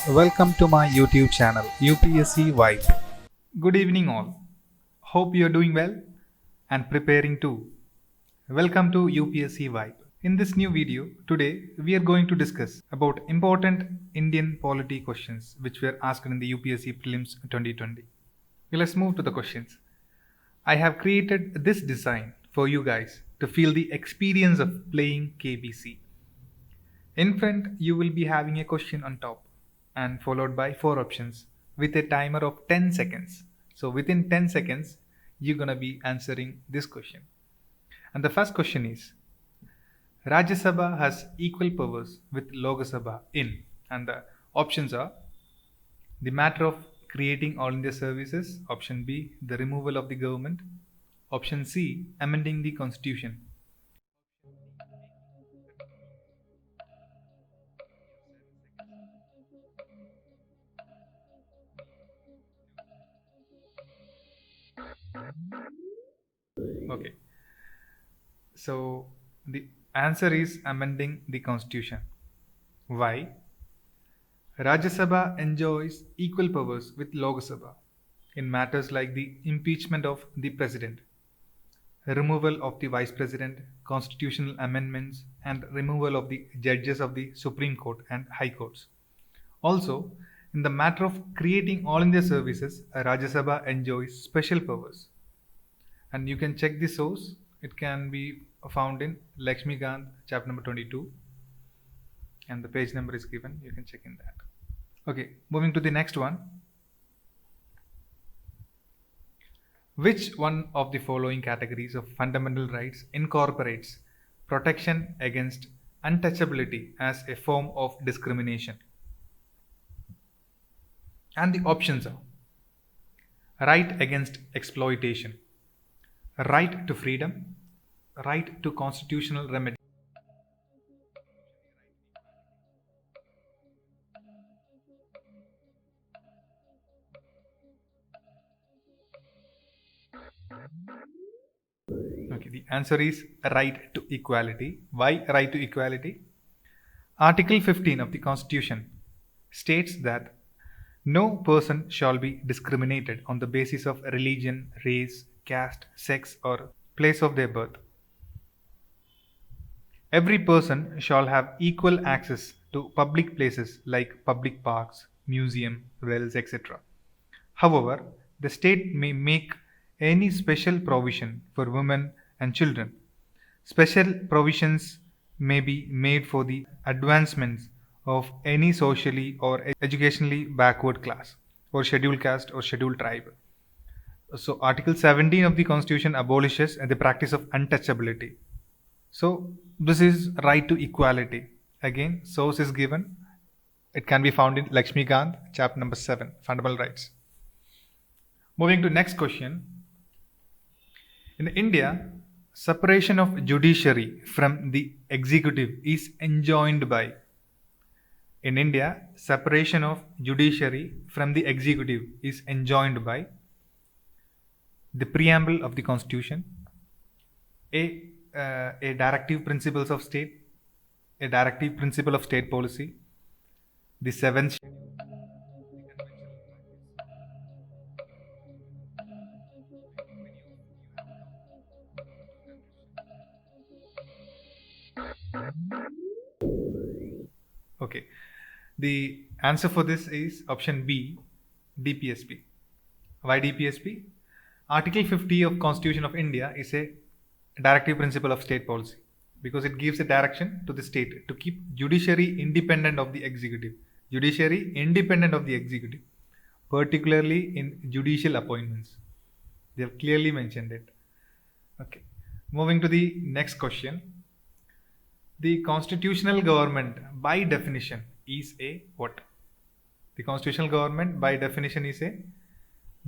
Welcome to my YouTube channel UPSC Vibe. Good evening, all. Hope you are doing well and preparing too. Welcome to UPSC Vibe. In this new video, today we are going to discuss about important Indian polity questions which were asked in the UPSC Prelims 2020. Let's move to the questions. I have created this design for you guys to feel the experience of playing KBC. In front, you will be having a question on top and followed by 4 options with a timer of 10 seconds. So within 10 seconds, you're going to be answering this question. And the first question is, Rajya Sabha has equal powers with Lok Sabha in, and the options are the matter of creating all India services, option B, the removal of the government, option C, amending the constitution. Okay, so the answer is amending the constitution. Why? Rajya Sabha enjoys equal powers with Lok Sabha in matters like the impeachment of the president, removal of the vice president, constitutional amendments, and removal of the judges of the Supreme Court and High Courts. Also, in the matter of creating all India services, Rajya Sabha enjoys special powers. And you can check the source. It can be found in Lakshmikant, chapter number 22, and the page number is given. You can check in that. Okay, moving to the next one. Which one of the following categories of fundamental rights incorporates protection against untouchability as a form of discrimination? And the options are right against exploitation, right to freedom, right to constitutional remedy. Okay, the answer is right to equality. Why right to equality? Article 15 of the Constitution states that no person shall be discriminated on the basis of religion, race, caste, sex, or place of their birth. Every person shall have equal access to public places like public parks, museum, wells, etc. However, the state may make any special provision for women and children. Special provisions may be made for the advancements of any socially or educationally backward class or scheduled caste or scheduled tribe. So, Article 17 of the Constitution abolishes the practice of untouchability. So, this is right to equality. Again, source is given. It can be found in Lakshmikant, chapter number 7, Fundamental Rights. Moving to next question. In India, separation of judiciary from the executive is enjoined by. In India, separation of judiciary from the executive is enjoined by the preamble of the Constitution, a directive principles of state, a directive principle of state policy, the seventh. Okay, the answer for this is option B, DPSP. Why DPSP? Article 50 of Constitution of India is a directive principle of state policy because it gives a direction to the state to keep judiciary independent of the executive. Judiciary independent of the executive, particularly in judicial appointments. They have clearly mentioned it. Okay. Moving to the next question. The constitutional government by definition is a what? The constitutional government by definition is a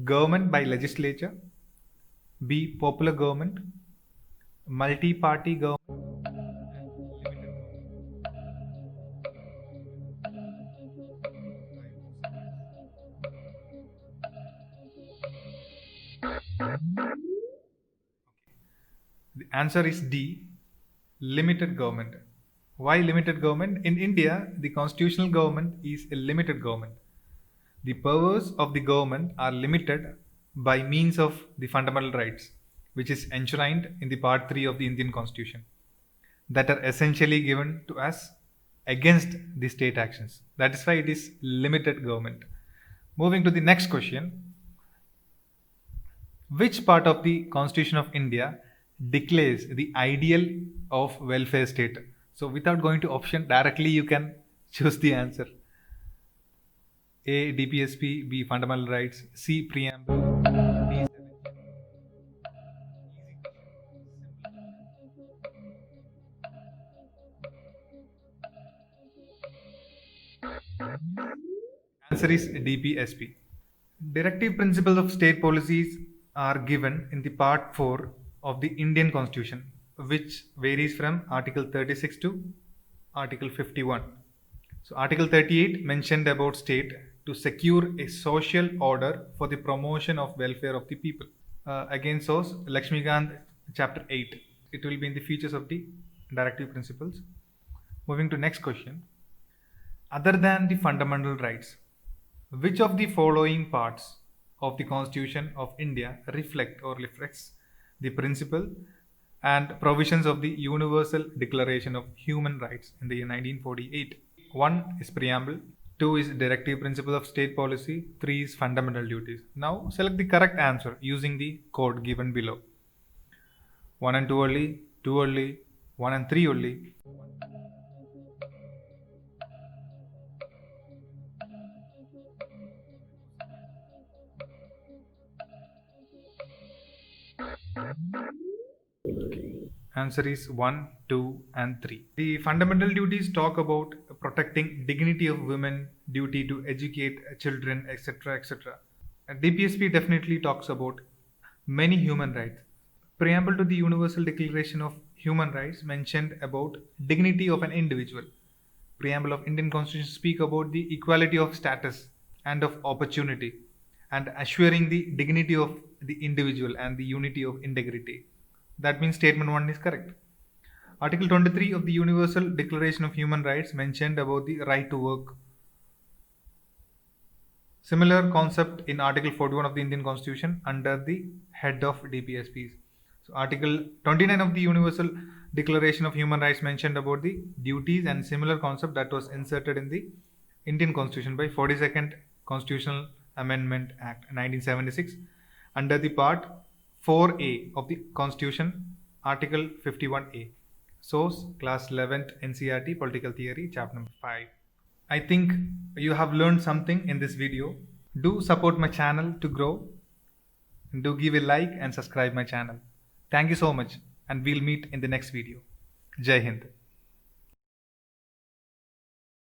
government by legislature, B, popular government, multi-party government. The answer is D, limited government. Why limited government? In India, the constitutional government is a limited government. The powers of the government are limited by means of the fundamental rights, which is enshrined in the Part 3 of the Indian Constitution, that are essentially given to us against the state actions. That is why it is limited government. Moving to the next question. Which part of the Constitution of India declares the ideal of welfare state? So without going to option, directly you can choose the answer. A. DPSP, B. Fundamental rights, C. Preamble, D. Answer is DPSP. Directive principles of state policies are given in the Part 4 of the Indian Constitution, which varies from Article 36 to Article 51. So, Article 38 mentioned about state to secure a social order for the promotion of welfare of the people. Again, source Lakshmikant, Chapter 8. It will be in the features of the directive principles. Moving to next question. Other than the fundamental rights, which of the following parts of the Constitution of India reflects the principle and provisions of the Universal Declaration of Human Rights in the year 1948? 1 is preamble, 2 is directive principle of state policy, 3 is fundamental duties. Now select the correct answer using the code given below. 1 and 2 only, 2 only, 1 and 3 only. Answer is 1, 2 and 3. The fundamental duties talk about protecting dignity of women, duty to educate children, etc. etc. DPSP definitely talks about many human rights. Preamble to the Universal Declaration of Human Rights mentioned about dignity of an individual. Preamble of Indian Constitution speak about the equality of status and of opportunity and assuring the dignity of the individual and the unity of integrity. That means statement 1 is correct. Article 23 of the Universal Declaration of Human Rights mentioned about the right to work. Similar concept in Article 41 of the Indian Constitution under the head of DPSPs. So Article 29 of the Universal Declaration of Human Rights mentioned about the duties, and similar concept that was inserted in the Indian Constitution by 42nd Constitutional Amendment Act 1976 under the Part 4A of the Constitution, Article 51A. Source, Class 11th NCERT Political Theory, Chapter number 5. I think you have learned something in this video. Do support my channel to grow. Do give a like and subscribe my channel. Thank you so much, and we'll meet in the next video. Jai Hind.